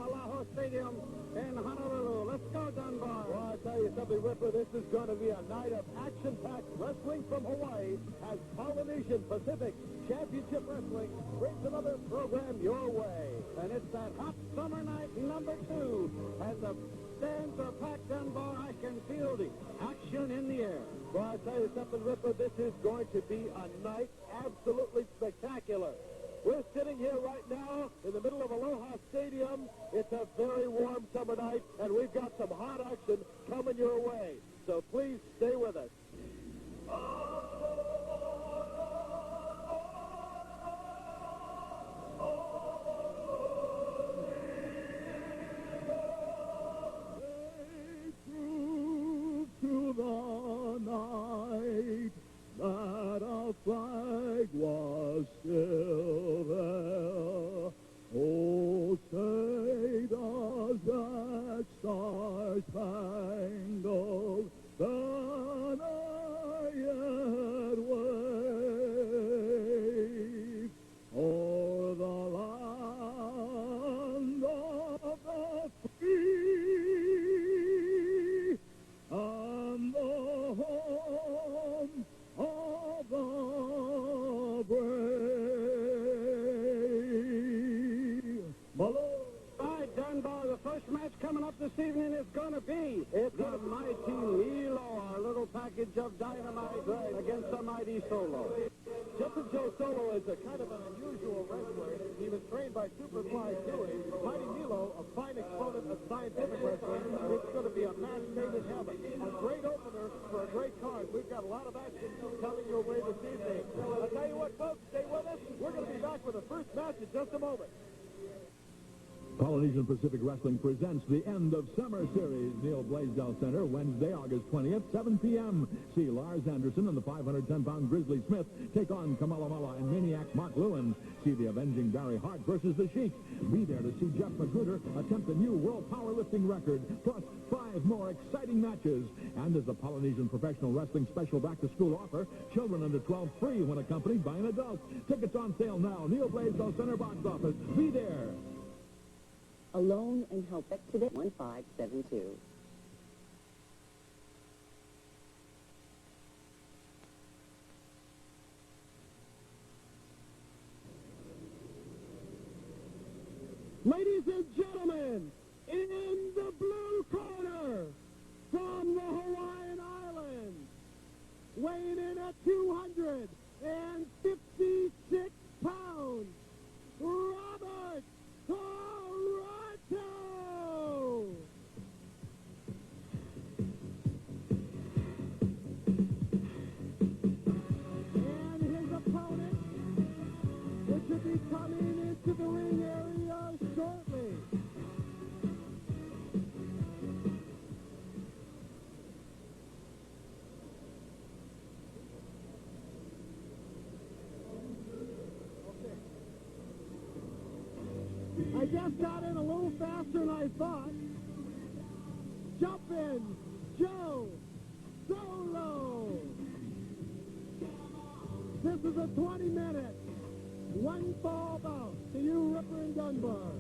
Vallejo Stadium in Honolulu. Let's go, Dunbar. Well, I'll tell you something, Ripper. This is going to be a night of action-packed wrestling from Hawaii as Polynesian Pacific Championship Wrestling brings another program your way. And it's that hot summer night number 2. As the stands are packed, Dunbar, I can feel the action in the air. Well, I'll tell you something, Ripper. This is going to be a night absolutely spectacular. We're sitting here right now in the middle of Aloha Stadium. It's a very warm summer night, and we've got some hot action coming your way. So please stay with us. To the night that a flag was still there. Oh, say does that star-spangled banner yet wave o'er the land of the free and the home of the brave. Malone. All right, Dunbar, the first match coming up this evening is going to be the mighty Milo, our little package of dynamite against the mighty Solo. Jumpin' Joe Solo is a kind of an unusual wrestler. He was trained by Superfly Dewey. Mighty Milo, a fine exponent of scientific wrestling. It's going to be a match made in heaven. A great opener for a great card. We've got a lot of action coming your way this evening. I'll tell you what, folks, stay with us. We're going to be back with the first match in just a moment. Polynesian Pacific Wrestling presents the End of Summer Series. Neil Blaisdell Center, Wednesday, August 20th, 7 p.m. See Lars Anderson and the 510-pound Grizzly Smith take on Kamehameha and Maniac Mark Lewin. See the Avenging Barry Hart versus the Sheik. Be there to see Jeff Magruder attempt a new world powerlifting record, plus 5 more exciting matches. And as the Polynesian Professional Wrestling Special Back-to-School offer, children under 12 free when accompanied by an adult. Tickets on sale now. Neil Blaisdell Center box office. Be there. Alone and help today 1572. Ladies and gentlemen, in the blue corner, from the Hawaiian Islands, weighing in at 256 pounds, Robert Toronto! And his opponent, which will be coming into the ring area shortly. I just got in a little faster than I thought. Jumpin' Joe Solo. This is a 20-minute, one-fall bout to you, Ripper and Dunbar.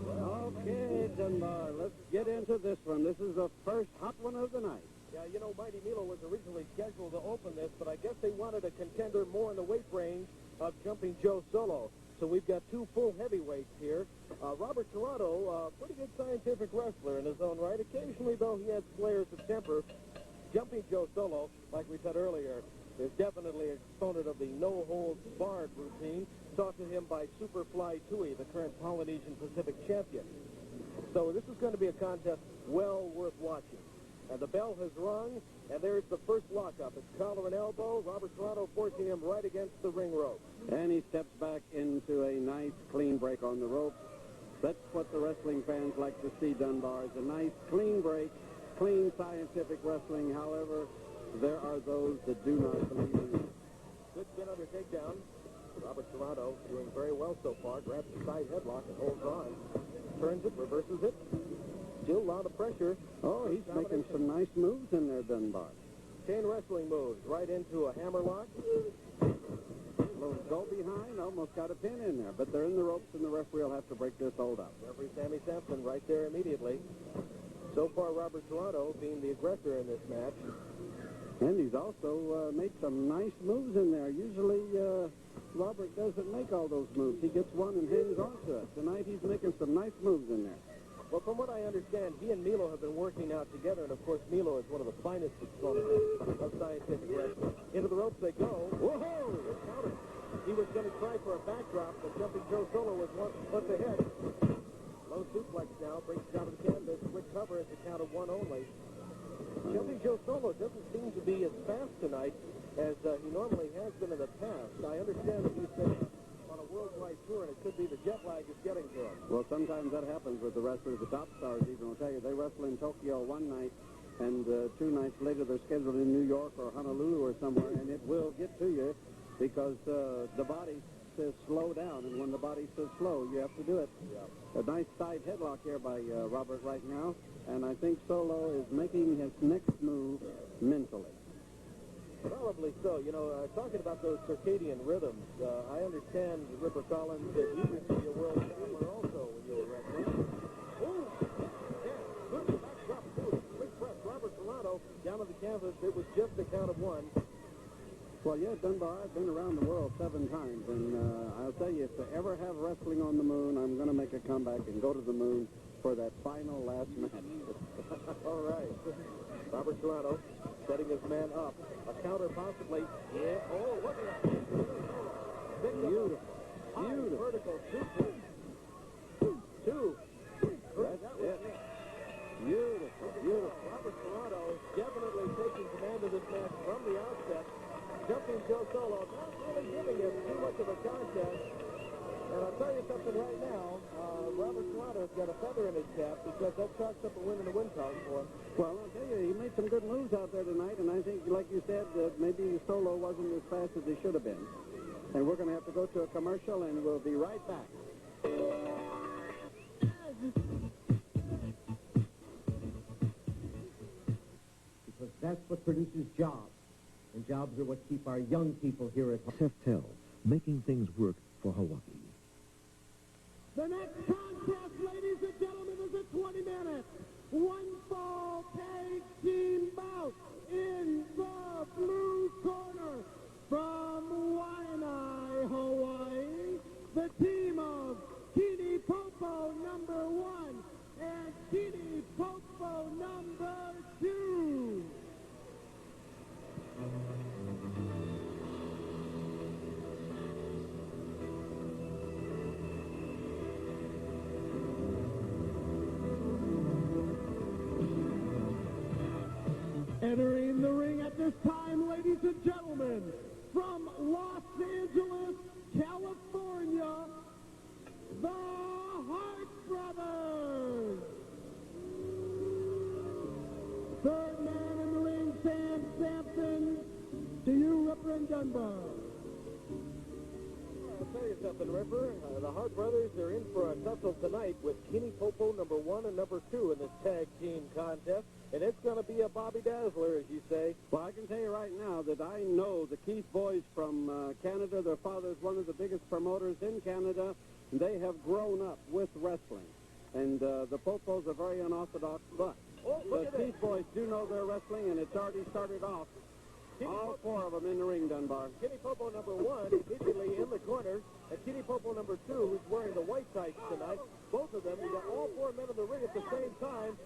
Okay, Dunbar, let's get into this one. This is the first hot one of the night. Yeah, you know, Mighty Milo was originally scheduled to open this, but I guess they wanted a contender more in the weight range of Jumping Joe Solo. So we've got 2 full heavyweights here. Robert Toronto, pretty good scientific wrestler in his own right. Occasionally, though, he has flares of temper. Jumping Joe Solo, like we said earlier, is definitely an exponent of the no-holds-barred routine taught to him by Superfly Tui, the current Polynesian Pacific champion. So this is going to be a contest well worth watching. And the bell has rung, and there's the first lockup. It's collar and elbow. Robert Toronto forcing him right against the ring rope. And he steps back into a nice, clean break on the ropes. That's what the wrestling fans like to see, Dunbar, is a nice, clean break, clean scientific wrestling. However, there are those that do not believe in it. Good spin under takedown. Robert Toronto doing very well so far. Grabs the side headlock and holds on. Turns it, reverses it. Still a lot of pressure. Oh, he's making some nice moves in there, Dunbar. Chain wrestling moves right into a hammerlock. Little go behind. Oh, almost got a pin in there, but they're in the ropes, and the referee will have to break this hold up. Referee Sammy Sampson right there immediately. So far, Robert Toronto being the aggressor in this match. And he's also made some nice moves in there. Usually, Robert doesn't make all those moves. He gets one and hangs on to it. Tonight, he's making some nice moves in there. Well, from what I understand, he and Milo have been working out together, and of course, Milo is one of the finest exponents of scientific wrestling. Into the ropes they go. Whoa! Good counter. He was going to try for a backdrop, but Jumping Joe Solo was one foot ahead. Low suplex now, brings it down to the canvas. Quick cover at the count of one only. Jumping Joe Solo doesn't seem to be as fast tonight as he normally has been in the past. I understand that he's been on a worldwide tour, and it could be the jet lag is getting to him. Well, sometimes that happens with the wrestlers. The top stars even will tell you they wrestle in Tokyo one night, and 2 nights later they're scheduled in New York or Honolulu or somewhere, and it will get to you because the body says slow down, and when the body says slow, you have to do it. Yeah. A nice side headlock here by Robert right now, and I think Solo is making his next move mentally. Probably so. You know, talking about those circadian rhythms, I understand, Ripper Collins, that you used to be a world champion also when you were wrestling. Ooh! Yeah, good backdrop, too. Quick press, Robert Toronto down to the canvas. It was just a count of one. Well, yeah, Dunbar, I've been around the world 7 times, and I'll tell you, if they ever have wrestling on the moon, I'm going to make a comeback and go to the moon for that final last match. All right. Robert Toronto setting his man up. A counter possibly. Yeah. Oh, look at that. Beautiful. Beautiful. Vertical super. Two. That's it. Beautiful. Beautiful. Robert Toronto definitely taking command of this match from the outset. Jumping Joe Solo, not really giving him too much of a contest. And I'll tell you something right now, Robert Toronto's got a feather in his cap because that chalks up a win in the win column for him. Well, I'll tell you, he made some good moves out there tonight, and I think, like you said, maybe Solo wasn't as fast as he should have been. And we're going to have to go to a commercial, and we'll be right back. Because that's what produces jobs. And jobs are what keep our young people here at home. Teftel, making things work for Hawaii. The next contest, ladies and gentlemen, is a 20-minute one-fall tag team bout. In the blue corner from Waianae, Hawaii, the team of Kini Popo #1 and Kini Popo #2. Entering the ring at this time, ladies and gentlemen, from Los Angeles, California, the Hart Brothers. Third man in the ring, Sam Sampson. To you, Ripper and Dunbar. I'll tell you something, Ripper. The Hart Brothers are in for a tussle tonight with Kini Popo #1 and #2 in this tag team contest. And it's going to be a Bobby Dazzler, as you say. Well, I can tell you right now that I know the Keith boys from Canada. Their father's one of the biggest promoters in Canada. And they have grown up with wrestling. And the Popos are very unorthodox, but the Keith boys do know their wrestling, and it's already started off. All 4 of them in the ring, Dunbar. Kini Popo #1 immediately in the corner, and Kini Popo #2, who's wearing the white tights tonight. Both of them, we got all 4 men in the ring at the same time.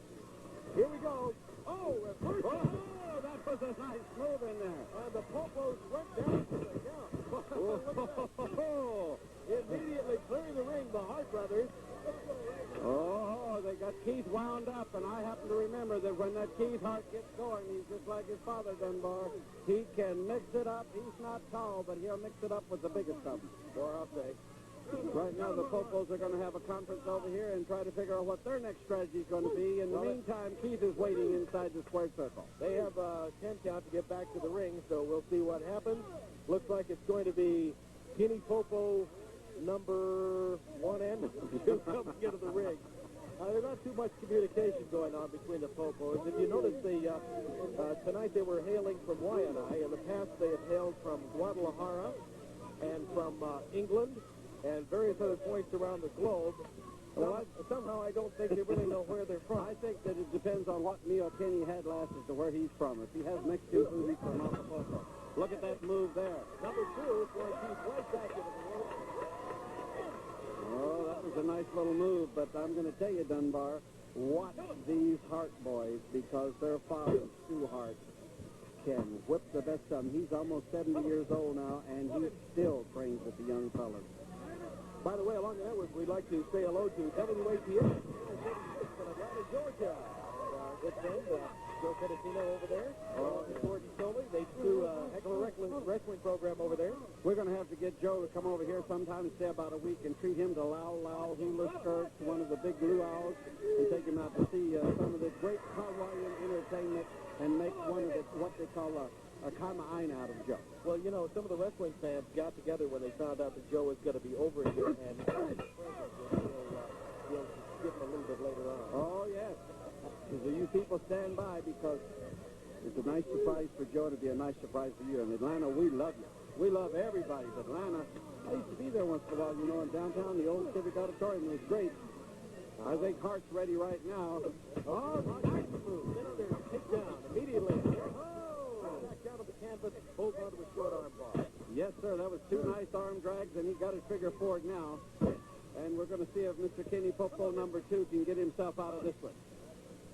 Here we go. Oh, reverse. Oh, that was a nice move in there. And the Popos went down to the count. Immediately clearing the ring, the Hart Brothers. Oh, they got Keith wound up, and I happen to remember that when that Keith Hart gets going, he's just like his father, Dunbar. He can mix it up. He's not tall, but he'll mix it up with the biggest of them. Or I'll say. Right now, the Popos are going to have a conference over here and try to figure out what their next strategy is going to be. In the meantime, Keith is waiting inside the square circle. They have a 10 count to get back to the ring, so we'll see what happens. Looks like it's going to be Kini Popo #1 and #2 coming into the ring. There's not too much communication going on between the Popos. If you notice, tonight they were hailing from Waianae. In the past, they had hailed from Guadalajara. and from England and various other points around the globe. Well, somehow I don't think they really know where they're from. I think that it depends on what meal Kenny had last as to where he's from. If he has Mexican food, he's from Acapulco. Look at that move there. Number 2 is going to keep right back into the rope. Oh, that was a nice little move, but I'm going to tell you, Dunbar, watch these Hart boys, because their father, Stu Hart, can whip the best of them. He's almost 70 years old now, and he still trains with the young fellas. By the way, along the network, we'd like to say hello to WAPL from Atlanta, Georgia. Good friend, Joe Pedicino over there. Gordon Soley. They do a heck of a wrestling program over there. We're going to have to get Joe to come over here sometime and stay about a week and treat him to Lao Lao hula skirts, one of the big luau's, and take him out to see some of the great Hawaiian entertainment and make one of the, what they call a kamaina out of Joe. Well, you know, some of the wrestling fans got together when they found out that Joe was going to be over here, and we'll give him a little bit later on. Oh, yes. So you people stand by, because it's a nice surprise for Joe, and it'll be a nice surprise for you. In Atlanta, we love you. We love everybody, but Atlanta, I used to be there once in a while, you know, in downtown. The old Civic Auditorium was great. I think Hart's ready right now. Oh, nice move. Then there's a takedown immediately. Oh, back down to the canvas, hold on to a short arm bar. Yes, sir, that was 2 nice arm drags, and he got his figure 4 now. And we're going to see if Mr. Kenny Popo, number 2, can get himself out of this one.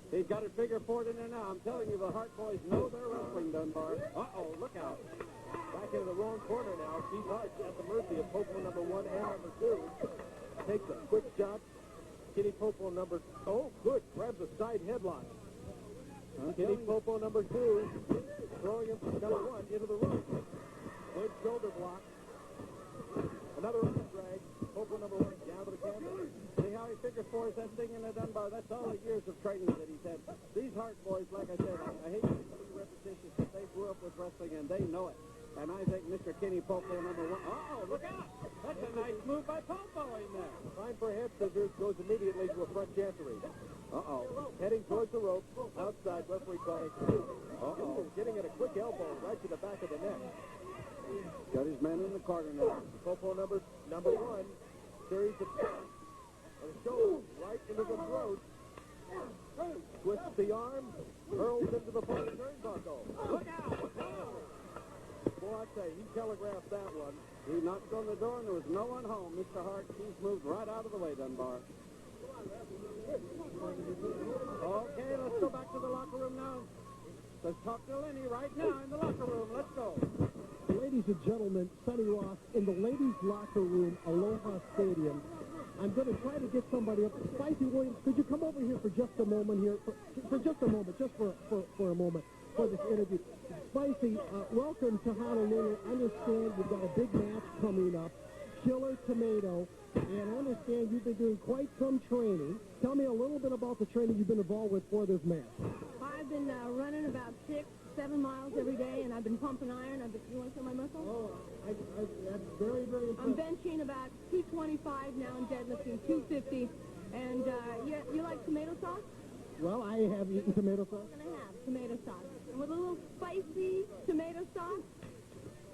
He's got his figure 4 in there now. I'm telling you, the Hart boys know their wrestling, Dunbar. Uh-oh, look out. Back into the wrong corner now. Steve Hart at the mercy of Popo number 1 and number 2. Takes a quick shot. Kenny Popo number... Oh, good. Grabs a side headlock. Kenny Popo number 2 throwing him number 1 into the rope. Good shoulder block. Another arm drag. Popo number 1 down to the canvas. See how he figure 4s that thing in the Dunbar? That's all the years of training that he's had. These Hart boys, like I said, I hate to be repetitious, but they grew up with wrestling and they know it. And I think Mr. Kenny Popo, number 1. Uh-oh, look out! That's a nice move by Popo in there. Time for head scissors, goes immediately to a front chancery. Uh-oh. Heading towards the rope, outside referee calling. Uh-oh. Getting at a quick elbow right to the back of the neck. Got his man in the corner now. Popo number 1, series of and shoulder right into the throat. Twists the arm, hurls into the front turnbuckle. Look out! Boy, I say, he telegraphed that one. He knocked on the door and there was no one home. Mr. Hart, he's moved right out of the way, Dunbar. Okay, let's go back to the locker room now. Let's talk to Lenny right now in the locker room. Let's go. Ladies and gentlemen, Sonny Ross in the ladies' locker room, Aloha Stadium. I'm going to try to get somebody up. Spicy Williams, could you come over here for just a moment here? For just a moment, just for a moment for this interview. Spicy, welcome to Honolulu. I understand you've got a big match coming up, Killer Tomato, and I understand you've been doing quite some training. Tell me a little bit about the training you've been involved with for this match. I've been running about 6-7 miles every day, and I've been pumping iron. You want to see my muscles? Oh, that's very, very I'm impressive. benching about 225 now and deadlifting 250. And you like tomato sauce? Well, I have eaten tomato sauce. We're going to have tomato sauce. And with a little spicy tomato sauce,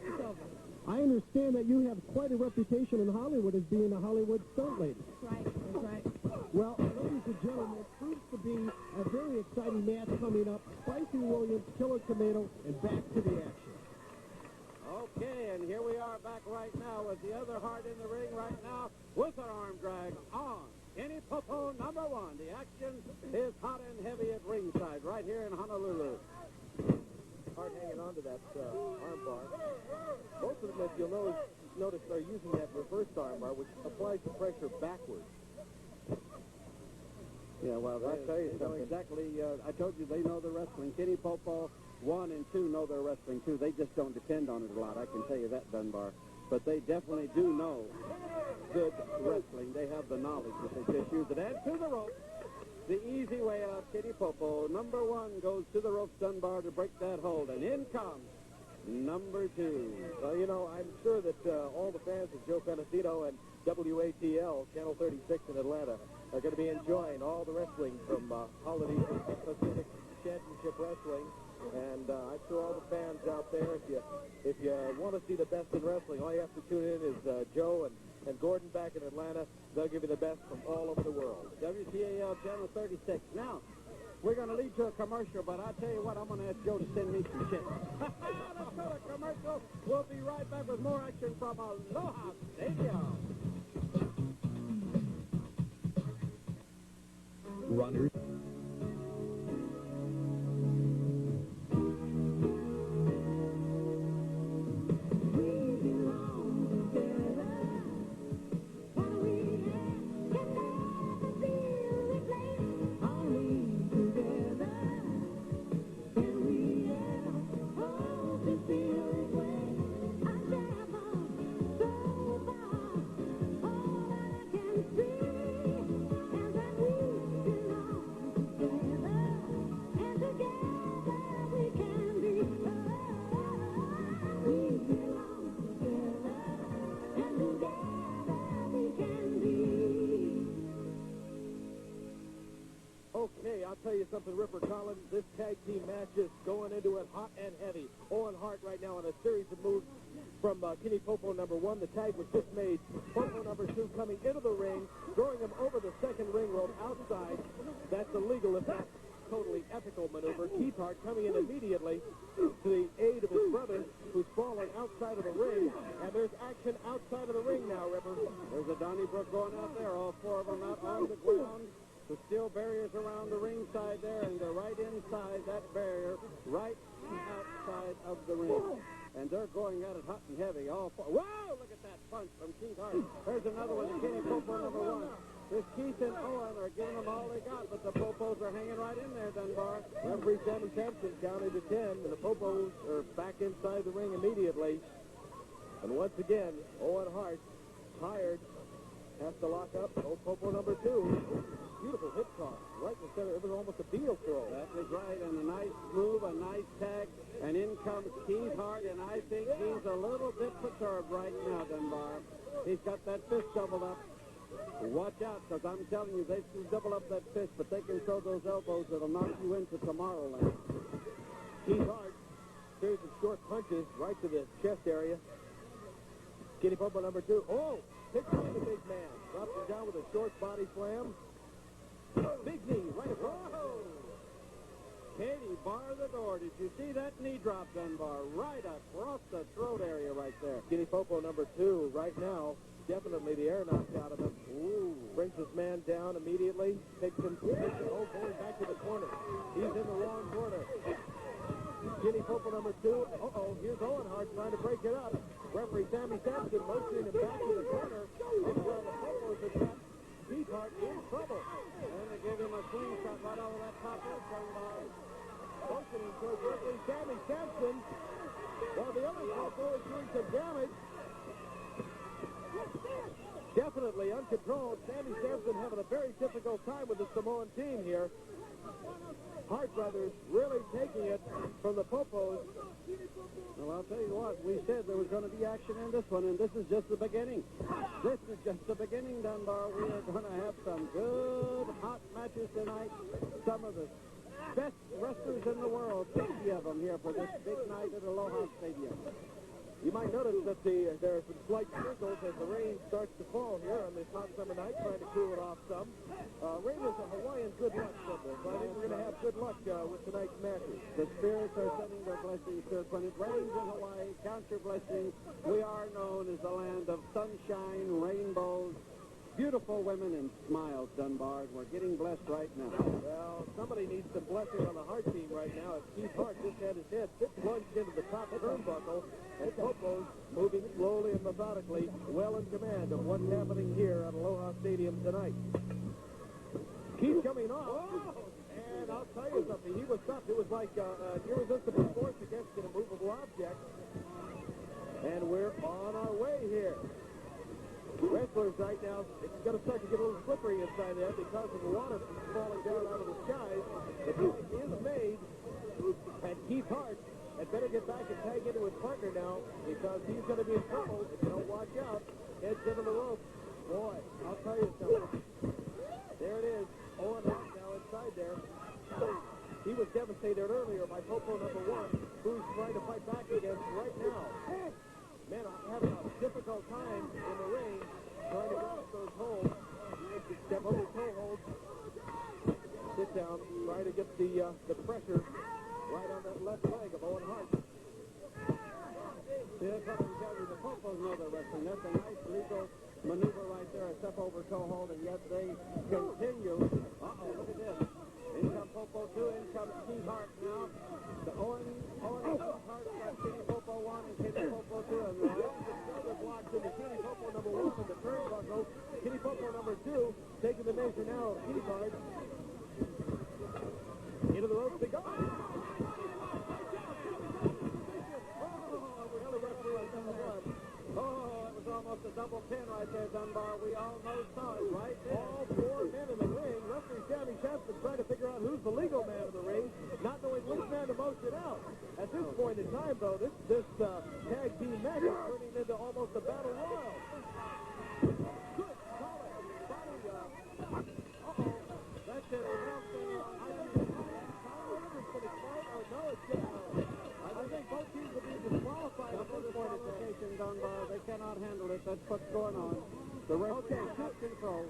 it's over. I understand that you have quite a reputation in Hollywood as being a Hollywood stunt lady. That's right. That's right. Well, ladies and gentlemen, it proves to be a very exciting match coming up. Spicy Williams, Killer Tomato, and back to the action. Okay, and here we are back right now with the other Hart in the ring right now with our arm drag on. Kenny Popo, number 1. The action is hot and heavy at ringside right here in Honolulu. Hart hanging on to that arm bar. Most of them, if you'll notice, are using that reverse arm bar, which applies the pressure backwards. Yeah, well, I'll tell you something. Exactly, I told you they know their wrestling. Kenny Popo, 1 and 2 know their wrestling, too. They just don't depend on it a lot, I can tell you that, Dunbar. But they definitely do know good wrestling. They have the knowledge that they just use it. And to the rope. The easy way out, Kenny Popo. Number 1 goes to the ropes, Dunbar, to break that hold. And in comes number 2. Well, you know, I'm sure that all the fans of Joe Pedicino and WATL, Channel 36 in Atlanta, are going to be enjoying all the wrestling from Polynesian Pacific Championship Wrestling And I'm sure all the fans out there, if you want to see the best in wrestling, all you have to tune in is Joe and Gordon back in Atlanta. They'll give you the best from all over the world. WCAL Channel 36. Now, we're going to lead to a commercial, but I tell you what, I'm going to ask Joe to send me some chicks. Let's go to commercial. We'll be right back with more action from Aloha Stadium. Runners. Okay, I'll tell you something, Ripper Collins. This tag team match is going into it hot and heavy. Owen Hart right now on a series of moves from Kenny Popo number 1. The tag was just made. Popo number 2 coming into the ring, throwing him over the second ring rope outside. That's illegal if not totally ethical maneuver. Keith Hart coming in immediately to the aid of his brother, who's fallen outside of the ring. And there's action outside of the ring now, Ripper. There's a Donnybrook going out there. All four of them out on the ground. The steel barriers around the ringside there, and they're right inside that barrier, right outside of the ring. And they're going at it hot and heavy, all four. Whoa, look at that punch from Keith Hart. There's another one, Kenny Popo number 1. This Keith and Owen are giving them all they got, but the Popos are hanging right in there, Dunbar. Referee Sammy Sampson counted to 10, and the Popos are back inside the ring immediately. And once again, Owen Hart, tired, has to lock up. Old Popo number 2. Beautiful hip toss, right in the center. It was almost a heel throw. That is right, and a nice move, a nice tag, and in comes Keith Hart, and I think he's a little bit perturbed right now, Dunbar. He's got that fist doubled up. Watch out, because I'm telling you, they can double up that fist, but they can throw those elbows that'll knock you into Tomorrowland. Keith Hart, series of short punches right to the chest area. Kenny Popo number 2. Oh, picks up the big man. Drops him down with a short body slam. Big knee right across. Katie, bar the door. Did you see that knee drop, Dunbar? Right across the throat area right there. Kenny Popo number 2 right now. Definitely the air knocked out of him. Ooh. Brings this man down immediately. Takes him going back to the corner. He's in the wrong corner. Kenny Popo number 2. Uh-oh, here's Owen Hart trying to break it up. Referee Sammy Sampson motioning him back to the corner. And while the Popos attack, Keith Hart in trouble. And they gave him a slingshot right over that top rope, Dunbar. Motioning towards referee Sammy Sampson. While the other Popo is doing some damage. Definitely uncontrolled. Sammy Sampson having a very difficult time with the Samoan team here. Hart brothers really taking it from the Popos. Well, I'll tell you what, we said there was going to be action in this one, and this is just the beginning. This is just the beginning, Dunbar. We are going to have some good hot matches tonight. Some of the best wrestlers in the world, 50 of them here for this big night at Aloha Stadium. You might notice that there are some slight sprinkles as the rain starts to fall here on this hot summer night, trying to cool it off some. Rain is a Hawaiian good luck symbol, so I think we're going to have good luck with tonight's matches. The spirits are sending their blessings, sir. When it rains in Hawaii, count your blessings. We are known as the land of sunshine, rainbows, beautiful women, and smiles, Dunbar. We're getting blessed right now. Well, somebody needs some blessing on the Hart team right now. As Keith Hart just had his head plunged into the top turnbuckle, and Popo's moving slowly and methodically, well in command of what's happening here at Aloha Stadium tonight. Keith coming off, and I'll tell you something. He was tough. It was like irresistible force against an immovable object. And we're on our way here. Wrestlers right now, it's going to start to get a little slippery inside there because of the water falling down out of the skies. The point is made, and Keith Hart had better get back and tag into his partner now because he's going to be in trouble if you don't watch out. Heads into the rope. Boy, I'll tell you something. There it is. Owen Hart now inside there. He was devastated earlier by Popo number 1, who's trying to fight back against right now. Man, I'm having a difficult time in the ring trying to get those holds. Step over toe holds. Sit down, try to get the pressure right on that left leg of Owen Hart. See, that's what I'm telling you. The Popos know they're wrestling. That's a nice legal maneuver right there, a step over toe hold, and yet they continue. Uh-oh, look at this. In comes Popo 2, in comes Keith Hart now. The Owen and Keith Hart got Kitty Popo 1 and Kitty Popo 2, and the shoulder blocks into Kitty Popo number 1 in the turnbuckle. Kitty Popo number 2 taking the measure now of Keith Hart. Into the ropes they go. Oh, it was almost a double pin right there, Dunbar. We almost saw it right there. All 4 men in the ring. Referee Sammy Sampson trying to figure out who's the legal man of the ring, not knowing which man to motion out. At this point in time, though, this tag team match is turning into almost a battle royal. Good, solid body. That's it. I think both teams will be disqualified at this point in time. Dunbar. They cannot handle it. That's what's going on. The referee is out of control.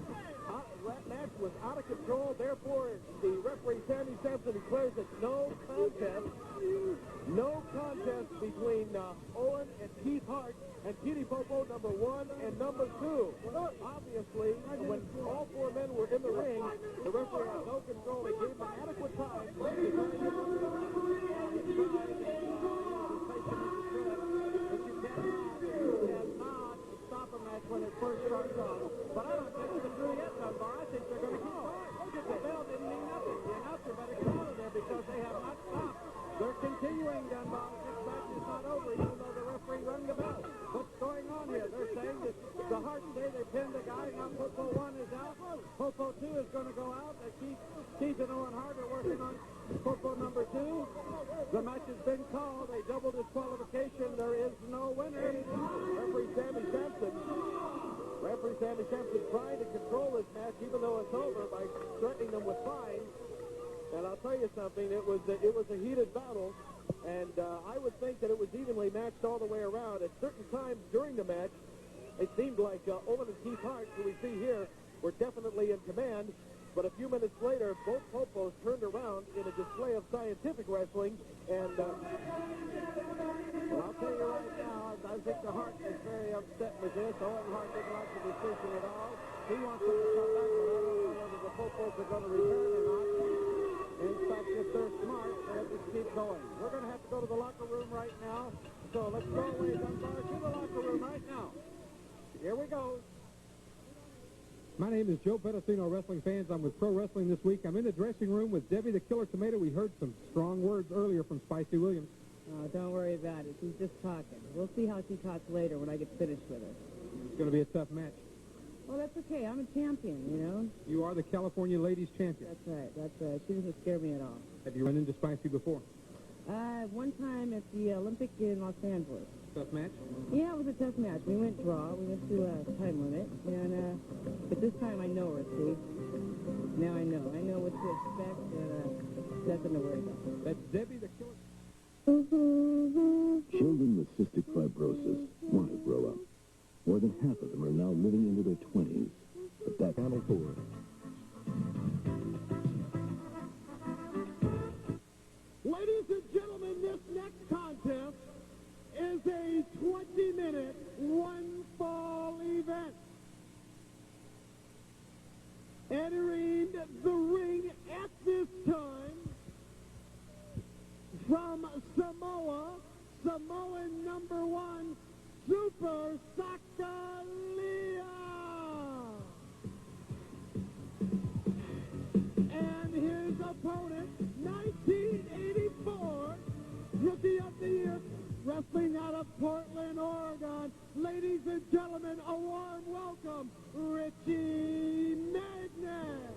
That match was out of control. Therefore, the referee, Sammy Sampson, declares it no contest. No contest between Owen and Keith Hart and Kitty Popo number 1 and number 2. Obviously, when all 4 men were in the ring, the referee had no control. He gave them adequate time. When it first starts off. But I don't think they're through yet, Dunbar. I think they're going to keep going. Look at the bell didn't mean nothing. The announcer better get out of there because they have not stopped. They're continuing, Dunbar. This match is not over, even though the referee rung the bell. What's going on here? They're saying that the Hart say they pinned the guy. Now Popo 1 is out. Popo 2 is going to go out. Keith and Owen Hart are working on Popo number 2. The match has been called. A double disqualification. There is no winner. Referee Sammy Sampson trying to control this match, even though it's over, by threatening them with fines. And I'll tell you something, it was a heated battle, and I would think that it was evenly matched all the way around. At certain times during the match, it seemed like Owen and Keith Hart, who we see here, were definitely in command. But a few minutes later, both Popos turned around in a display of scientific wrestling, and well, I'll tell you right now, I think the Hart is very upset with this. Owen Hart didn't like the decision at all. He wants them to come back, but I don't know whether the Popos are going to return or not. In fact, if they're smart, they'll just keep going. We're going to have to go to the locker room right now. So let's go away, Dunbar, to the locker room right now. Here we go. My name is Joe Pedicino, wrestling fans. I'm with Pro Wrestling This Week. I'm in the dressing room with Debbie the Killer Tomato. We heard some strong words earlier from Spicy Williams. Oh, don't worry about it. She's just talking. We'll see how she talks later when I get finished with her. It's going to be a tough match. Well, that's okay. I'm a champion, you know. You are the California Ladies Champion. That's right. That's right. She doesn't scare me at all. Have you run into Spicy before? One time at the Olympic in Los Angeles. Tough match? Yeah, it was a tough match. We went draw. We went to a time limit. And, but this time I know her, see? Now I know. I know what to expect, and nothing to worry about. That's Debbie the Killer. Children with cystic fibrosis want to grow up. More than half of them are now living into their 20s. But that Channel 4. Ladies and gentlemen, this next contest is a 20-minute, one-fall event. Entering the ring at this time from Samoa, Samoan number 1, Super Sakalia. And his opponent, 1984 Rookie of the Year, wrestling out of Portland, Oregon. Ladies and gentlemen, a warm welcome, Richie Magnus.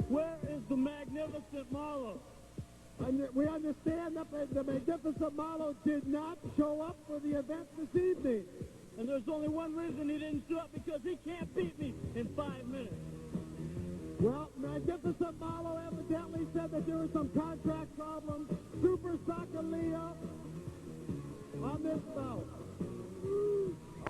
Where is the magnificent Marlowe? We understand that the magnificent Marlowe did not show up for the event this evening. And there's only one reason he didn't show up, because he can't beat me in 5 minutes. Well, Magnificent Malo evidently said that there were some contract problems. Super Sakalia on this bout.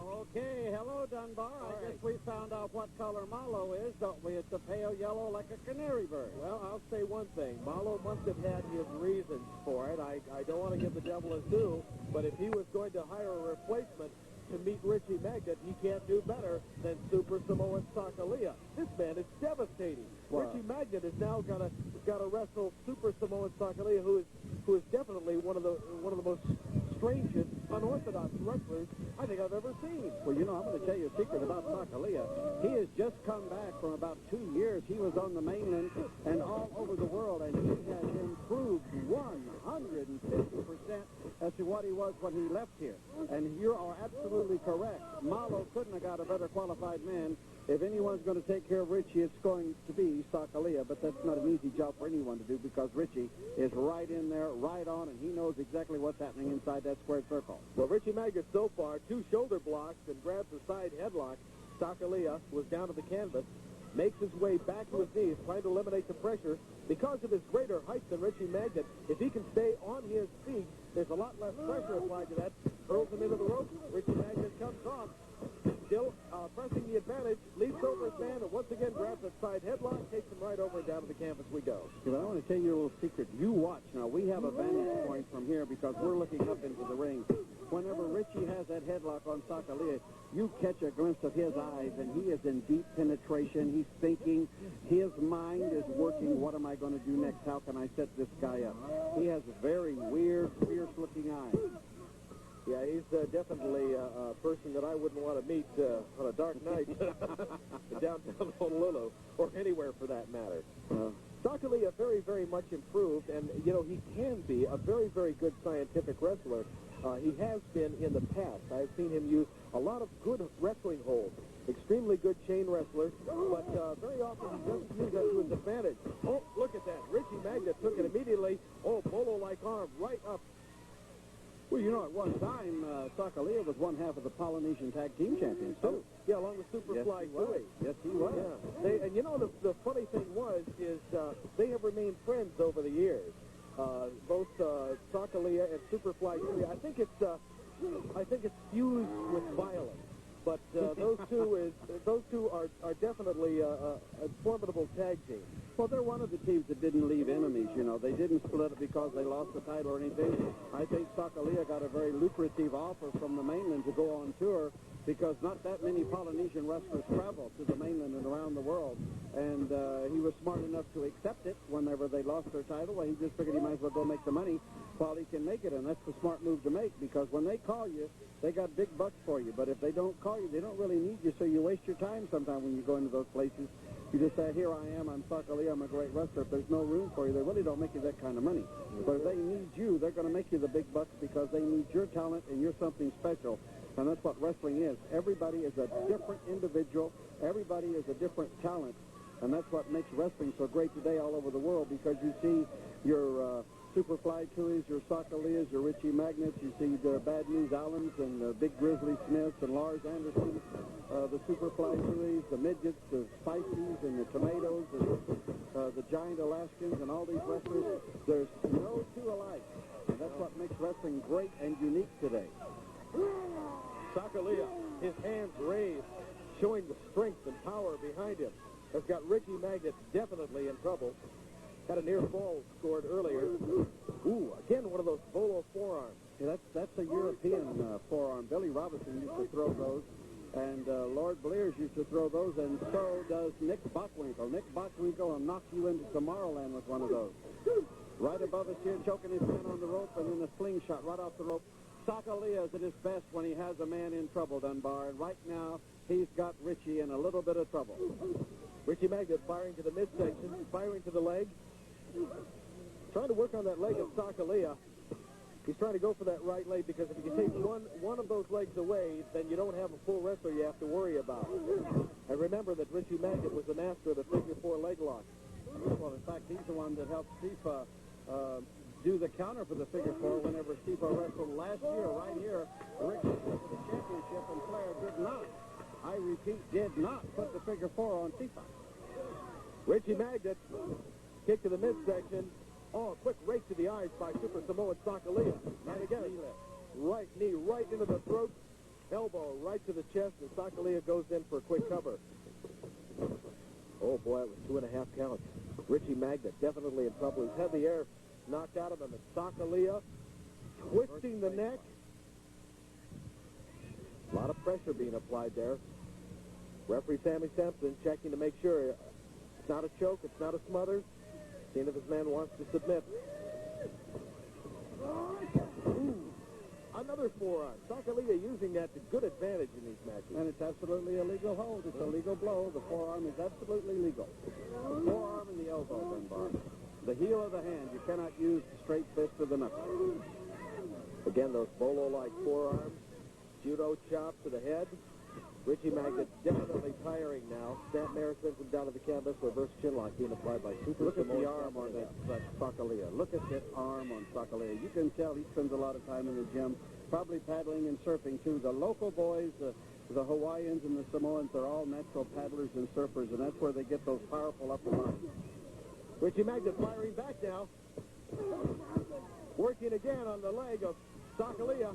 Okay, hello, Dunbar. I guess we found out what color Malo is, don't we? It's a pale yellow like a canary bird. Well, I'll say one thing. Malo must have had his reasons for it. I don't want to give the devil his due, but if he was going to hire a replacement to meet Richie Magnet, he can't do better than Super Samoan Sakalia. This man is devastating. Wow. Richie Magnet is now got to wrestle Super Samoan Sakalia, who is definitely one of the most strangest, unorthodox wrestlers I think I've ever seen. Well, you know, I'm going to tell you a secret about Sakalia. He has just come back from about 2 years. He was on the mainland and all over the world, and he has improved 150% as to what he was when he left here. And you are absolutely correct. Malo couldn't have got a better qualified man. If anyone's going to take care of Richie, it's going to be Sakalia, but that's not an easy job for anyone to do because Richie is right in there, right on, and he knows exactly what's happening inside that squared circle. Well, Richie Magnet so far, 2 shoulder blocks and grabs a side headlock. Sakalia was down to the canvas, makes his way back to his knees, trying to eliminate the pressure. Because of his greater height than Richie Magnet, if he can stay on his feet, there's a lot less pressure applied to that. Hurls him into the rope. Richie Magnet comes off. Still pressing the advantage, leaps over his man, and once again grabs a side headlock, takes him right over and down to the canvas we go. Yeah, but I want to tell you a little secret. You watch. Now, we have a vantage point from here because we're looking up into the ring. Whenever Richie has that headlock on Sakalia, you catch a glimpse of his eyes, and he is in deep penetration. He's thinking. His mind is working. What am I going to do next? How can I set this guy up? He has very weird, fierce-looking eyes. Yeah, he's definitely a person that I wouldn't want to meet on a dark night in downtown Honolulu, or anywhere for that matter. Sakalia very, very much improved, and, you know, he can be a very, very good scientific wrestler. He has been in the past. I've seen him use a lot of good wrestling holds. Extremely good chain wrestler, but very often he doesn't use that to his advantage. Oh, look at that. Richie Magnet took it immediately. Oh, bolo-like arm right up. Well, you know, at one time, Sakalia was one half of the Polynesian Tag Team Champions, too. Yeah, along with Superfly Tui. Yes, he was. Yeah. And you know, the funny thing is they have remained friends over the years. Both Sakalia and Superfly Tui. I think it's fused with violence. But those two are definitely a formidable tag team. Well, they're one of the teams that didn't leave enemies, you know. They didn't split it because they lost the title or anything. I think Sakalia got a very lucrative offer from the mainland to go on tour because not that many Polynesian wrestlers travel to the mainland and around the world. And he was smart enough to accept it whenever they lost their title. Well, he just figured he might as well go make the money while he can make it, and that's the smart move to make because when they call you, they got big bucks for you. But if they don't call you, they don't really need you, so you waste your time sometime when you go into those places. You just say, here I am, I'm Sakalia, I'm a great wrestler. If there's no room for you, they really don't make you that kind of money. But if they need you, they're going to make you the big bucks because they need your talent and you're something special. And that's what wrestling is. Everybody is a different individual. Everybody is a different talent. And that's what makes wrestling so great today all over the world because you see your Superfly Tuis, your Sakalias, your Richie Magnets, you see the Bad News Allens and the Big Grizzly Smiths and Lars Anderson, the Superfly Tuis, the Midgets, the Spiceys and the Tomatoes, and the Giant Alaskans and all these wrestlers. There's no two alike. And that's what makes wrestling great and unique today. Sakalia, his hands raised, showing the strength and power behind him, has got Richie Magnet definitely in trouble. Had a near fall scored earlier. Ooh, again, one of those bolo forearms. Yeah, that's a European forearm. Billy Robinson used to throw those, and Lord Blair's used to throw those, and so does Nick Bockwinkel. Nick Bockwinkel will knock you into Tomorrowland with one of those. Right above his chin, choking his man on the rope, and then a slingshot right off the rope. Sakalia is at his best when he has a man in trouble, Dunbar, and right now he's got Richie in a little bit of trouble. Richie Magnet firing to the midsection, firing to the leg. Trying to work on that leg of Sakalia. He's trying to go for that right leg because if you can take one of those legs away, then you don't have a full wrestler you have to worry about. And remember that Richie Magnet was the master of the figure 4 leg lock. Well, in fact, he's the one that helped Stifa do the counter for the figure 4 whenever Stifa wrestled last year, right here. Rick for the championship, and Flair did not. I repeat, did not put the figure 4 on Stifa. Richie Magnet, kick to the midsection. Oh, a quick rake to the eyes by Super Samoan Sakalia. And again, right knee right into the throat, elbow right to the chest, and Sakalia goes in for a quick cover. Oh, boy, it was 2.5 counts. Richie Magnet definitely in trouble. He's had the air knocked out of him, and Sakalia twisting the neck. A lot of pressure being applied there. Referee Sammy Sampson checking to make sure it's not a choke, it's not a smother. Seeing if his man wants to submit. Ooh, another forearm. Sakalia using that to good advantage in these matches. And it's absolutely a legal hold. It's a legal blow. The forearm is absolutely legal. The forearm and the elbow, Dunbar. The heel of the hand. You cannot use the straight fist of the knuckle. Again, those bolo-like forearms. Judo chop to the head. Richie Magnet definitely tiring now. Snap Mayer sends him down to the canvas. Reverse chinlock being applied by Super. Look at the arm on that Sakalia. Look at that arm on Sakalia. You can tell he spends a lot of time in the gym, probably paddling and surfing too. The local boys, the Hawaiians and the Samoans, are all natural paddlers and surfers, and that's where they get those powerful upper arms. Richie Magnet firing back now. Working again on the leg of Sakalia.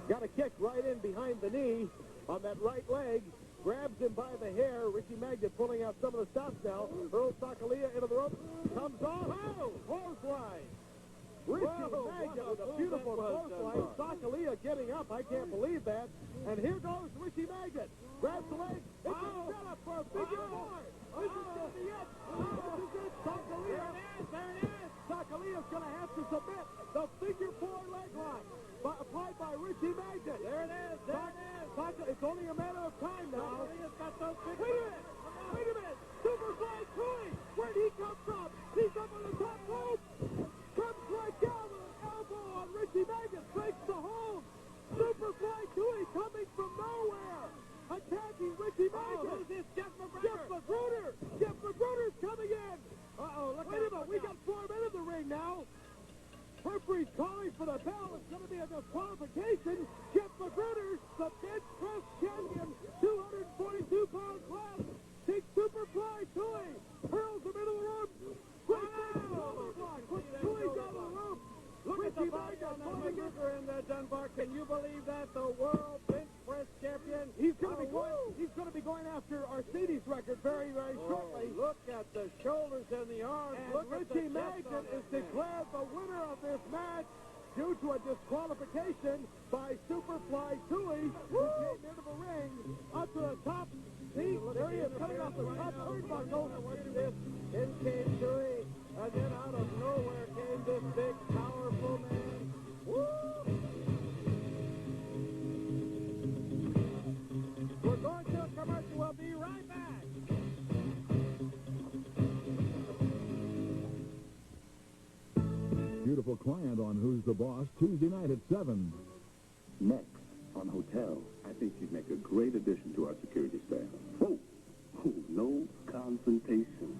Got a kick right in behind the knee on that right leg. Grabs him by the hair. Richie Magnet pulling out some of the stops now. Hurls Sakalia into the rope. Comes off. Oh, clothesline. Richie Magnet with a beautiful clothesline. Sakalia getting up. I can't believe that. And here goes Richie Magnet. Grabs the leg. It's a setup for a figure four. This is going to be it. This is it. Sakalia. There it is. Sakalia's going to have to submit. The figure four leg lock. Applied by Richie Magnet. There it is. There it is. It's only a matter of time now. Wait a minute. Superfly Tui. Where'd he come from? He's up on the top rope. Comes right down with an elbow on Richie Magnet. Breaks the hold. Superfly Tui coming from nowhere. Attacking Richie Magnet. Who's this? Jeff Magruder. Jeff Magruder's coming in. Wait a minute. We got 4 men in the ring now. Referee's calling for the bell. It's going to be a disqualification. Jeff Magruder, the bench press champion, 242-pound class, takes Superfly Tui, hurls him into the rope. Puts Tui down the rope. Look at the body on Magruder in the Dunbar. Can you believe that? The world bench press champion. He's going to be going after Arcidi's record very, very shortly. Look at the shoulders and the arms. And Richie Magnet is declared the winner of this match due to a disqualification by Superfly Tui, who came into the ring up to the top. See, there he is coming off the top turnbuckle. In came Tui, and then out of nowhere came this big, powerful man. Woo! We're going to a commercial. We'll be right back. Beautiful client on Who's the Boss, Tuesday night at 7. Next on Hotel. I think you'd make a great addition to our security staff. Oh, no confrontation.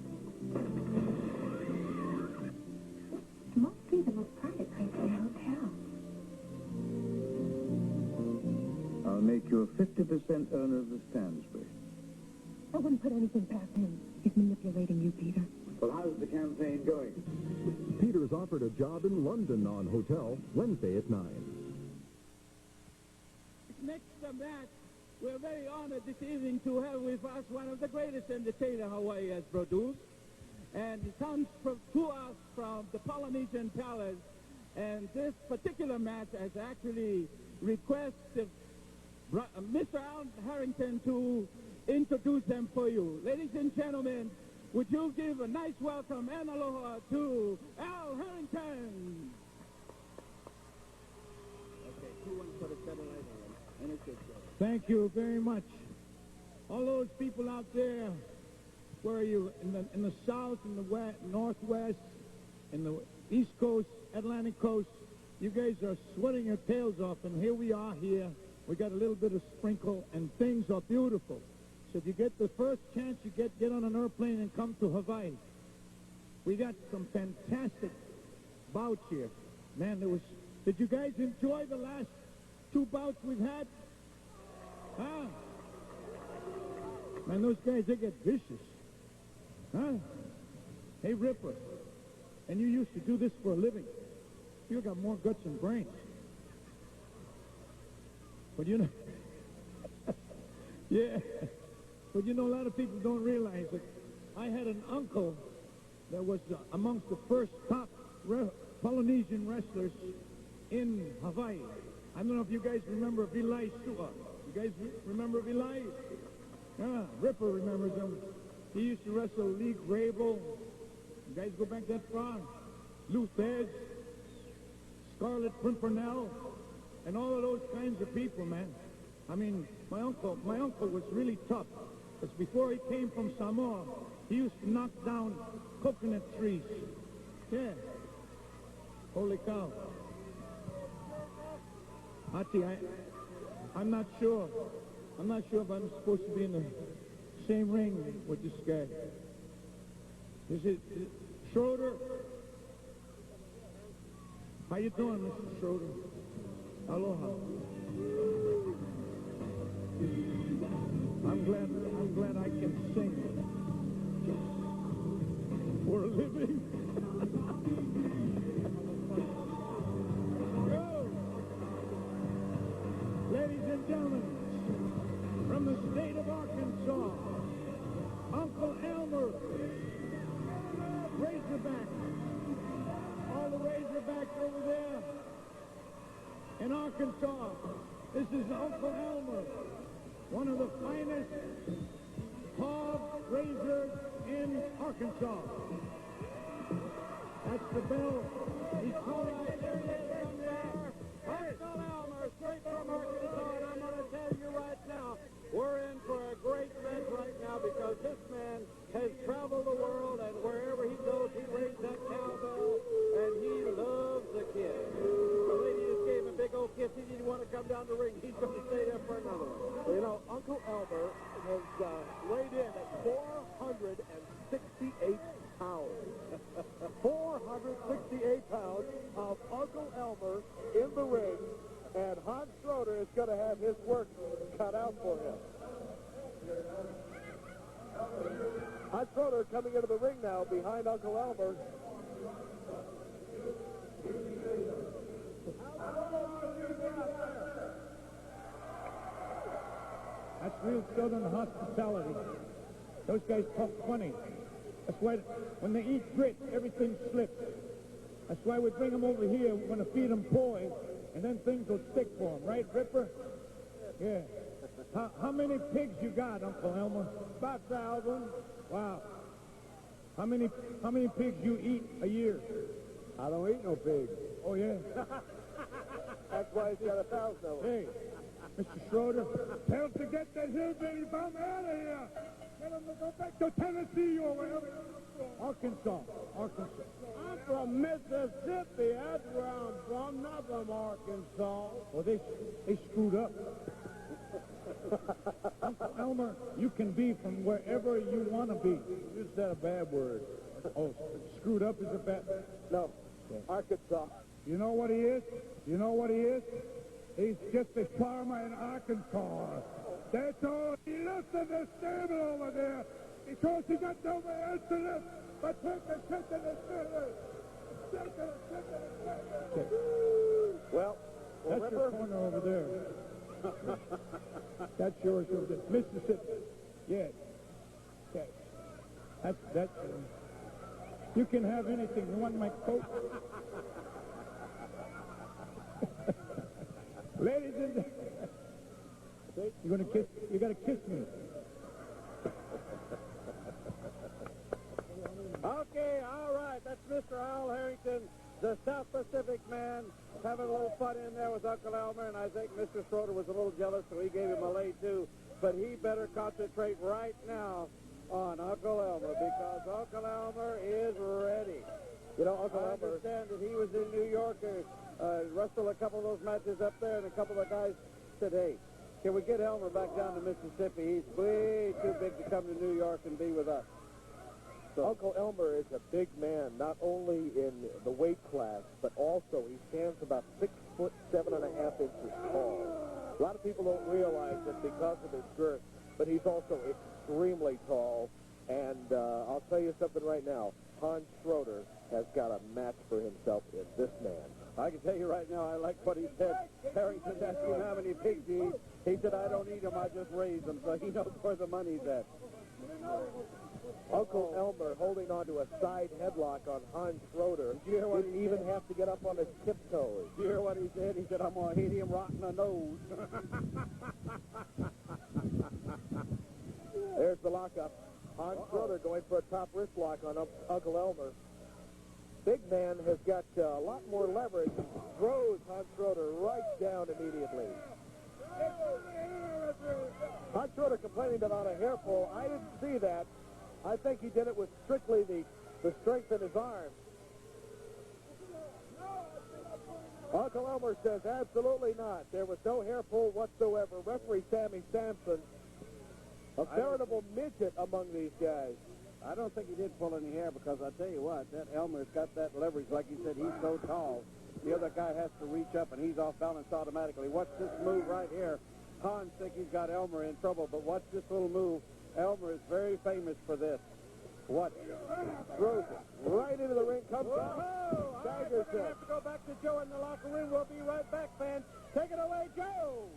It must be the most private place in the hotel. I'll make you a 50% owner of the Stansbury. I wouldn't put anything past him. He's manipulating you, Peter. Well, how's the campaign going? Peter's offered a job in London on Hotel, Wednesday at 9. Next match, we're very honored this evening to have with us one of the greatest entertainers Hawaii has produced. And he comes to us from the Polynesian Palace. And this particular match has actually requested Mr. Al Harrington to introduce them for you. Ladies and gentlemen, would you give a nice welcome and aloha to Al Harrington? Thank you very much. All those people out there, where are you? In the south, in the west, northwest, in the east coast, Atlantic coast, you guys are sweating your tails off, and here we are here. We got a little bit of sprinkle, and things are beautiful. So if you get the first chance you get on an airplane and come to Hawaii. We got some fantastic bouts here. Man, did you guys enjoy the last 2 bouts we've had? Huh? Man, those guys, they get vicious. Huh? Hey, Ripper, and you used to do this for a living. You got more guts and brains. But you know, yeah, but you know, a lot of people don't realize that I had an uncle that was amongst the first top Polynesian wrestlers in Hawaii. I don't know if you guys remember Vilai Sua. You guys remember Vilai? Yeah, Ripper remembers him. He used to wrestle Lee Grable. You guys go back that far? Luthez, Scarlett Pimpernel, and all of those kinds of people, man. I mean, my uncle was really tough. Because before he came from Samoa, he used to knock down coconut trees. Yeah. Holy cow. Ati, I'm not sure. I'm not sure if I'm supposed to be in the same ring with this guy. Is it Schroeder? How you doing, Mr. Schroeder? Aloha. I'm glad I can sing for a living. Go! Ladies and gentlemen, from the state of Arkansas, Uncle Elmer, Razorback. All the Razorbacks over there in Arkansas. This is Uncle Elmer, one of the finest hog raisers in Arkansas. That's the bell. He's calling it. There he is from there. Uncle Elmer, straight from Arkansas, and I'm going to tell you right now, we're in for a great match right now because this man has traveled the world, and wherever he goes, he rings that cowbell, and he loves the kid. The lady just gave him a big old kiss. He didn't want to come down the ring. He's going to stay there for another one. Well, you know, Uncle Elmer has weighed in at 468 pounds. 468 pounds of Uncle Elmer in the ring, and Hans Schroeder is going to have his work cut out for him. Hans Schroeder coming into the ring now behind Uncle Elmer. That's real Southern hospitality. Those guys talk funny. That's why when they eat grit, everything slips. That's why we bring them over here. We're going to feed them poi, and then things will stick for them. Right, Ripper? Yeah. How many pigs you got, Uncle Elmer? About 1,000. Wow. How many pigs you eat a year? I don't eat no pigs. Oh, yeah? That's why he's got 1,000 of them. Hey, Mr. Schroeder, tell him to get that hillbilly bum out of here. Tell him to go back to Tennessee or wherever. Arkansas. I'm from Mississippi. That's where I'm from, not from Arkansas. Well, they screwed up. Uncle Elmer, you can be from wherever you want to be. You said a bad word. Oh, screwed up is a bad... No, yeah. Arkansas. You know what he is? You know what he is? He's just a farmer in Arkansas. That's all. He left in the stable over there because he got nowhere else to live but take the shit to the stable. Well, that's Ripper. your corner over there. That's yours over there. Mississippi. Yeah. That's you can have anything. You want my coat? Ladies and gentlemen, you gotta kiss me. Okay, all right. That's Mr. Al Harrington, the South Pacific man, having a little fun in there with Uncle Elmer, and I think Mr. Schroeder was a little jealous, so he gave him a lay too. But he better concentrate right now on Uncle Elmer because Uncle Elmer is ready. You know, Uncle Elmer, understand that he was in New York, wrestled a couple of those matches up there, and a couple of guys said, hey, can we get Elmer back down to Mississippi? He's way too big to come to New York and be with us. So Uncle Elmer is a big man, not only in the weight class, but also he stands about 6 foot 7.5 inches tall. A lot of people don't realize it because of his girth, but he's also extremely tall. And I'll tell you something right now. Hans Schroeder has got a match for himself in this man. I can tell you right now, I like what he said. Harrington asked him how many pigs he eats. He said, I don't eat them, I just raise them. So he knows where the money's at. Uncle Elmer holding on to a side headlock on Hans Schroeder. Didn't even have to get up on his tiptoes. You hear what he said? He said, I'm going to hit him right in the nose. There's the lockup. Hans Schroeder going for a top wrist lock on Uncle Elmer. Big man has got a lot more leverage. Throws Hans Schroeder right down immediately. Hans Schroeder complaining about a hair pull. I didn't see that. I think he did it with strictly the strength in his arm. Uncle Elmer says absolutely not. There was no hair pull whatsoever. Referee Sammy Sampson, a veritable midget among these guys. I don't think he did pull any hair because I tell you what, that Elmer's got that leverage. Like you said, he's so tall. The other guy has to reach up, and he's off balance automatically. Watch this move right here. Hans thinks he's got Elmer in trouble, but watch this little move. Elmer is very famous for this. What? Throws it right into the ring. Comes down. We're going to have to go back to Joe in the locker room. We'll be right back, fans. Take it away, Joe.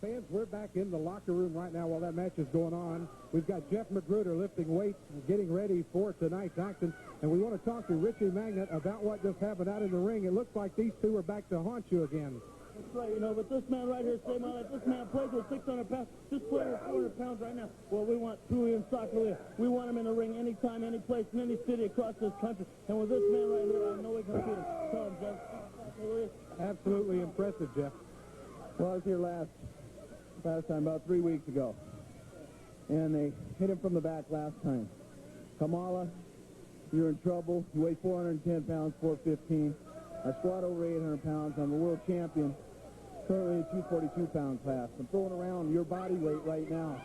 Fans, we're back in the locker room right now while that match is going on. We've got Jeff Magruder lifting weights and getting ready for tonight's action. And we want to talk to Richie Magnet about what just happened out in the ring. It looks like these two are back to haunt you again. That's right, you know, but this man right here saved my life. This man plays with 600 pounds. This player is 400 pounds right now. Well, we want Julian Soccer. We want him in the ring anytime, any place, in any city across this country. And with this man right here, I know we can beat him. Tell him, Jeff. Absolutely impressive, Jeff. Well, I was here last time, about 3 weeks ago. And they hit him from the back last time. Kamala, you're in trouble. You weigh 410 pounds, 415. I squat over 800 pounds. I'm a world champion. Currently in 242 pound class. I'm throwing around your body weight right now.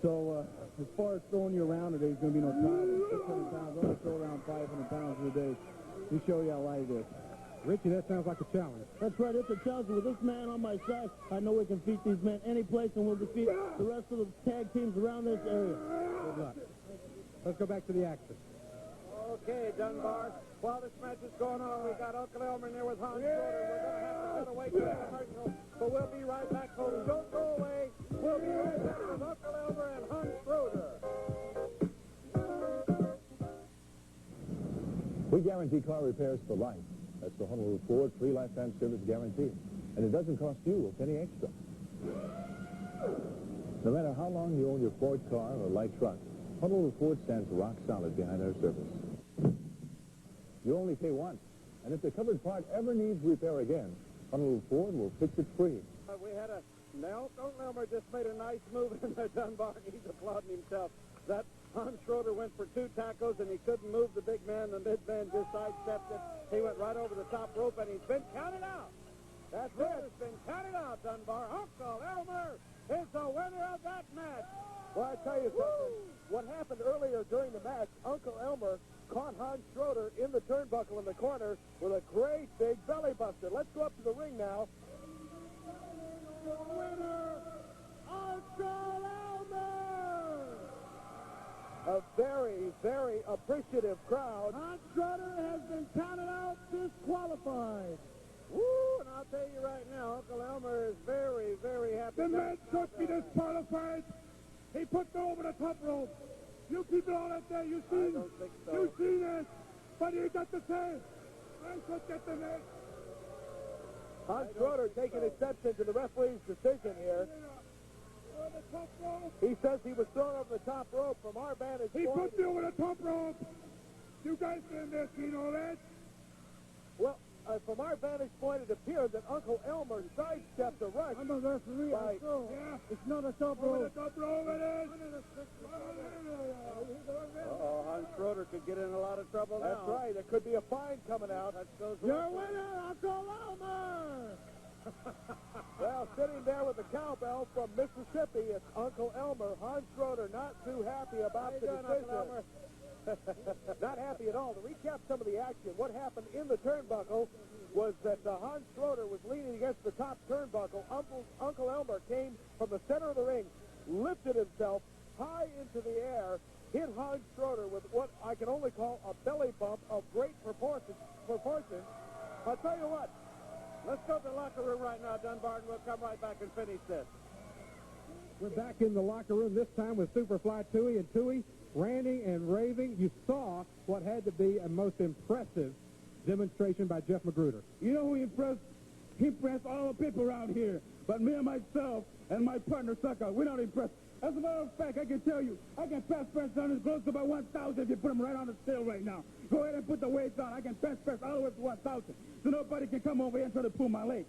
So as far as throwing you around today is going to be no problem. 600 pounds. I'm going to throw around 500 pounds a day. Let me show you how light it is. Richie, that sounds like a challenge. That's right, it's a challenge. With this man on my side, I know we can defeat these men any place, and we'll defeat the rest of the tag teams around this area. Good luck. Let's go back to the action. Okay, Dunbar. While this match is going on, we've got Uncle Elmer in there with Hans Schroeder. We're going to have to cut away to the commercial, but we'll be right back, folks. Don't go away. We'll be right back with Uncle Elmer and Hans Schroeder. We guarantee car repairs for life. That's the Honolulu Ford free lifetime service guarantee. And it doesn't cost you a penny extra. No matter how long you own your Ford car or light truck, Honolulu Ford stands rock solid behind our service. You only pay once. And if the covered part ever needs repair again, Honolulu Ford will fix it free. We had a... Now, Uncle Elmer just made a nice move in there, Dunbar. He's applauding himself. That Hans Schroeder went for 2 tackles, and he couldn't move the big man. The mid man just sidestepped it. He went right over the top rope, and he's been counted out. That's it. It's been counted out, Dunbar. Uncle Elmer is the winner of that match. Well, I tell you something. What happened earlier during the match, Uncle Elmer caught Hans Schroeder in the turnbuckle in the corner with a great big belly buster. Let's go up to the ring now. The winner, Uncle Elmer! A very, very appreciative crowd. Hans Schroeder has been counted out, disqualified. Woo, and I'll tell you right now, Uncle Elmer is very, very happy. The man should be disqualified. He put me over the top rope. You people all out there, you see? I don't think so. You see this? What do you got to say? I should get the match. Hans Schroeder taking exception to the referee's decision here. He says he was thrown over the top rope from our vantage point. He put me over the top rope. You guys in there seen all that? Well, from our vantage point, it appeared that Uncle Elmer sidestepped a rush. I'm a referee. By, yeah. It's not a top rope. Over the top rope it is. Hans Schroeder could get in a lot of trouble now. That's right. There could be a fine coming out. Your winner, Uncle Elmer. Well, sitting there with the cowbell from Mississippi, it's Uncle Elmer. Hans Schroeder not too happy about the decision. Not happy at all. To recap some of the action, what happened in the turnbuckle was that Hans Schroeder was leaning against the top turnbuckle. Uncle Elmer came from the center of the ring, lifted himself. high into the air, hit Hans Schroeder with what I can only call a belly bump of great proportions. I'll tell you what, let's go to the locker room right now, Dunbar, and we'll come right back and finish this. We're back in the locker room this time with Superfly Tui and Tui ranting and raving. You saw what had to be a most impressive demonstration by Jeff Magruder. You know who impressed? He impressed all the people around here. But me and myself and my partner, Sucker, we're not impressed. As a matter of fact, I can tell you, I can pass press on as close to about 1,000 if you put them right on the scale right now. Go ahead and put the weights on. I can pass press all the way to 1,000. So nobody can come over here and try to pull my leg.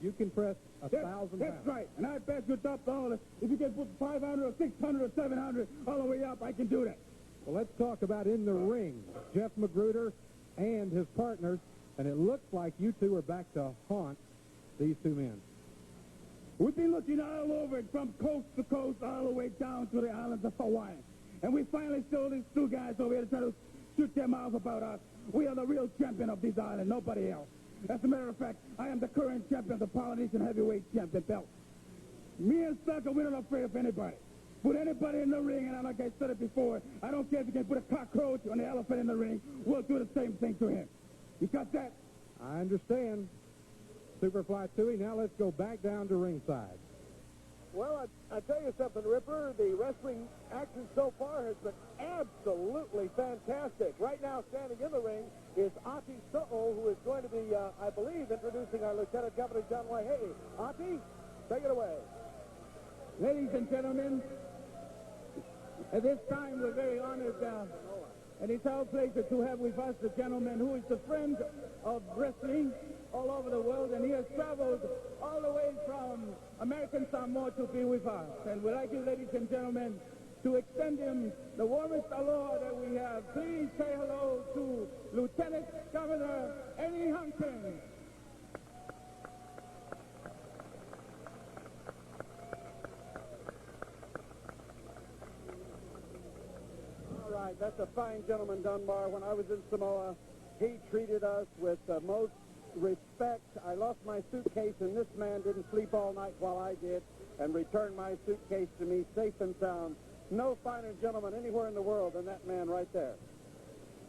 You can press 1,000 pounds. That's right. And I pass you top to all this. If you can put 500 or 600 or 700 all the way up, I can do that. Well, let's talk about in the ring. Jeff Magruder and his partners, and it looks like you two are back to haunt these two men. We've been looking all over it, from coast to coast, all the way down to the islands of Hawaii. And we finally saw these two guys over here to try to shoot their mouths about us. We are the real champion of this island, nobody else. As a matter of fact, I am the current champion of the Polynesian heavyweight champion belt. Me and Sucker, we're not afraid of anybody. Put anybody in the ring, and like I said it before, I don't care if you can put a cockroach or an elephant in the ring, we'll do the same thing to him. You got that? I understand. Superfly Tui, now let's go back down to ringside. Well, I tell you something, Ripper, the wrestling action so far has been absolutely fantastic. Right now, standing in the ring is Ati So'o, who is going to be, I believe, introducing our Lieutenant Governor John White. Hey, Ati, take it away. Ladies and gentlemen, at this time we're very honored, and it's our pleasure to have with us a gentleman who is a friend of wrestling all over the world, and he has traveled all the way from American Samoa to be with us. And we'd like you, ladies and gentlemen, to extend him the warmest aloha that we have. Please say hello to Lieutenant Governor Eddie Huntington. All right, that's a fine gentleman, Dunbar. When I was in Samoa, he treated us with the most respect. I lost my suitcase, and this man didn't sleep all night while I did and returned my suitcase to me safe and sound. No finer gentleman anywhere in the world than that man right there.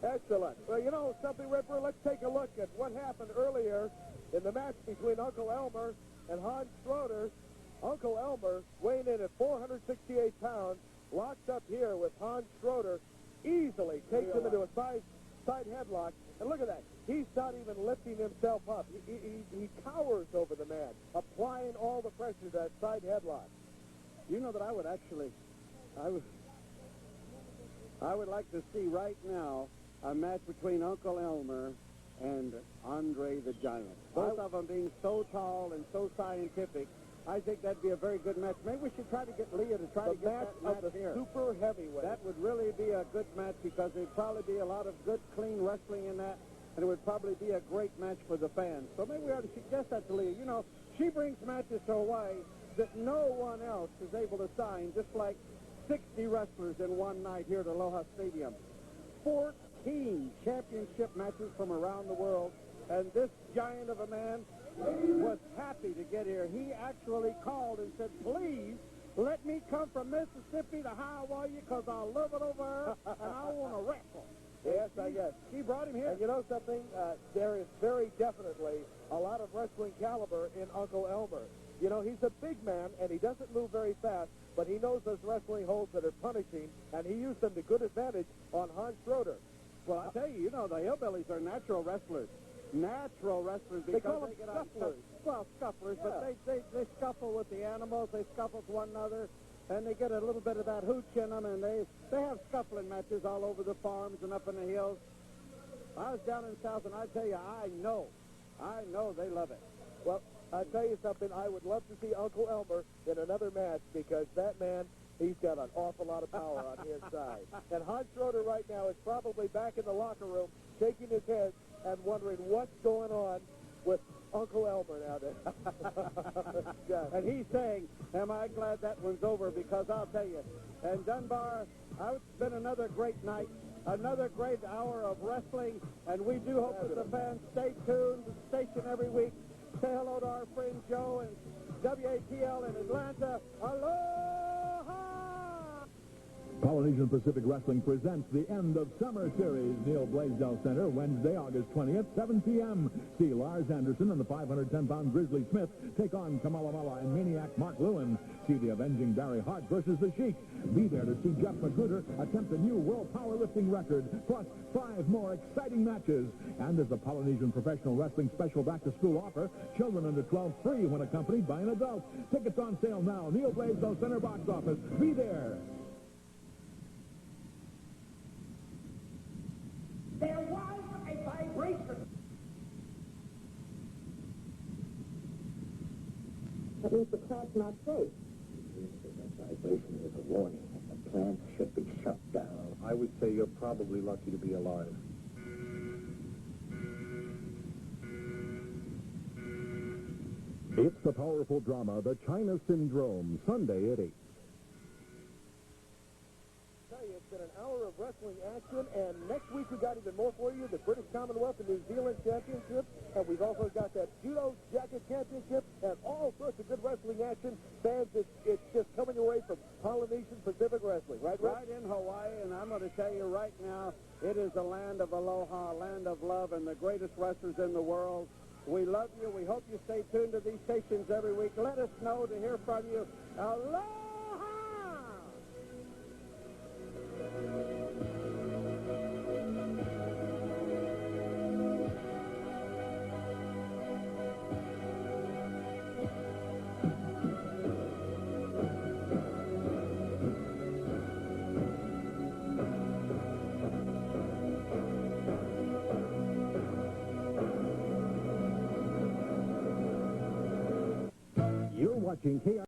Excellent. Well, you know something, Ripper? Let's take a look at what happened earlier in the match between Uncle Elmer and Hans Schroeder. Uncle Elmer, weighing in at 468 pounds, locked up here with Hans Schroeder, easily takes him into a side headlock. And look at that. He's not even lifting himself up. He cowers over the man, applying all the pressure to that side headlock. You know that I would like to see right now a match between Uncle Elmer and Andre the Giant. Both of them being so tall and so scientific, I think that'd be a very good match. Maybe we should try to get Leah to try to get that match of the here. Super heavyweight. That would really be a good match because there'd probably be a lot of good, clean wrestling in that, and it would probably be a great match for the fans. So maybe we ought to suggest that to Leah. You know, she brings matches to Hawaii that no one else is able to sign, just like 60 wrestlers in one night here at Aloha Stadium. 14 championship matches from around the world, and this giant of a man was happy to get here. He actually called and said, please let me come from Mississippi to Hawaii because I love it over here and I want to wrestle. Yes, I guess. He brought him here. And you know something? There is very definitely a lot of wrestling caliber in Uncle Elmer. You know, he's a big man, and he doesn't move very fast, but he knows those wrestling holds that are punishing, and he used them to good advantage on Hans Schroeder. Well, I tell you, you know, the hillbillies are natural wrestlers. Natural wrestlers because they call them get scufflers. Well, scufflers, yeah. But they scuffle with the animals, they scuffle with one another, and they get a little bit of that hooch in them, and they have scuffling matches all over the farms and up in the hills. I was down in the South, and I tell you, I know they love it. Well, I tell you something, I would love to see Uncle Elmer in another match because that man, he's got an awful lot of power on his side. And Hans Schroeder right now is probably back in the locker room shaking his head and wondering what's going on with Uncle Elmer now there. And he's saying, am I glad that one's over, because I'll tell you. And Dunbar, it's been another great night, another great hour of wrestling, and we do hope that the fans stay tuned to the station every week. Say hello to our friend Joe and WAPL in Atlanta. Aloha! Polynesian Pacific Wrestling presents the End of Summer Series, Neil Blaisdell Center, Wednesday, August 20th, 7 p.m. See Lars Anderson and the 510-pound Grizzly Smith take on Kamala and Maniac Mark Lewin. See the avenging Barry Hart versus the Sheik. Be there to see Jeff Magruder attempt a new world powerlifting record, plus 5 more exciting matches. And as a Polynesian Professional Wrestling special back-to-school offer, children under 12 free when accompanied by an adult. Tickets on sale now. Neil Blaisdell Center box office. Be there. There was a vibration. That means the plant's not safe. That vibration is a warning. The plant should be shut down. I would say you're probably lucky to be alive. It's the powerful drama, The China Syndrome, Sunday at 8. It's been an hour of wrestling action, and next week we got even more for you, the British Commonwealth and New Zealand Championship, and we've also got that Judo Jacket Championship, and all sorts of good wrestling action. Fans, it's just coming your way from Polynesian Pacific Wrestling, right, Rick? Right in Hawaii, and I'm going to tell you right now, it is a land of aloha, a land of love, and the greatest wrestlers in the world. We love you. We hope you stay tuned to these stations every week. Let us know to hear from you. Aloha! You're watching KI.